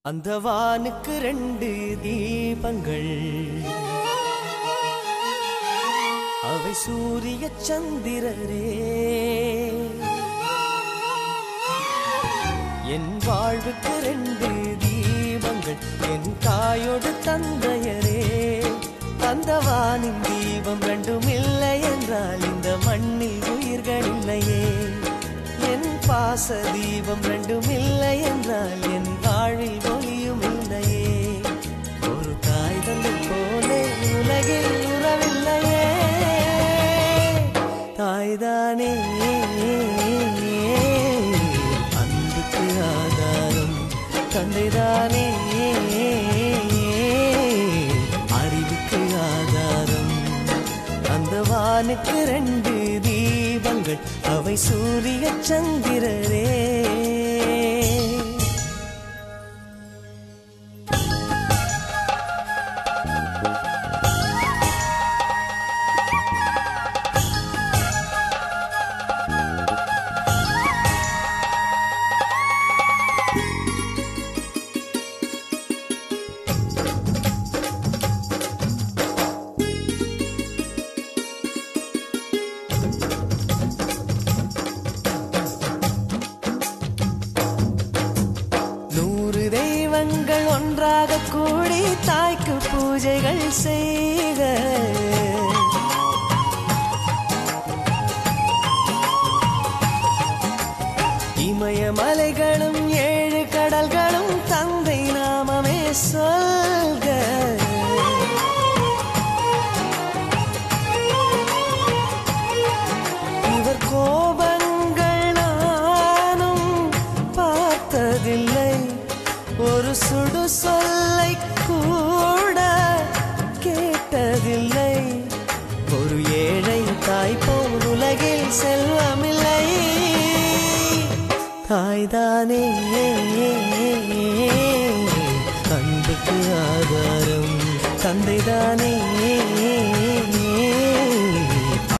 அந்த வானுக்கு 2 தீபங்கள் அவை சூரிய சந்திரரே என் வாழ்வுக்கு 2 தீபங்கள் என் தாயோடு தந்தையரே அந்த வானின் தீபம் 2ம் இல்லை என்றால் இந்த மண்ணில் உயிர்கள் இல்லையே என் பாச தீபம் 2ம் இல்லை என்றால் என் வாழ்வில் ஒளியும் இல்லையே ஒரு தாய் தந்தை போலே உலகில் உறவில்லையே தாய்தானே அன்புக்கு ஆதாரம் தந்தைதானே அறிவுக்கு ஆதாரம் அந்த வானுக்கு 2 தீபங்கள் அவை சூரிய சந்திரரே தெய்வங்கள் ஒன்றாக கூடி தாய்க்கு பூஜைகள் செய்க இமயமலைகளும் 7 கடல்களும் தந்தை நாமமே சொல்க இவர் கோபங்கள் நானும் பார்த்ததில்லை ஒரு சுடு சொல்லை கூட கேட்டதில்லை ஒரு ஏழை தாய் போல் உலகில் செல்வமில்லை தாய்தானே அன்புக்கு ஆதாரம் தந்தைதானே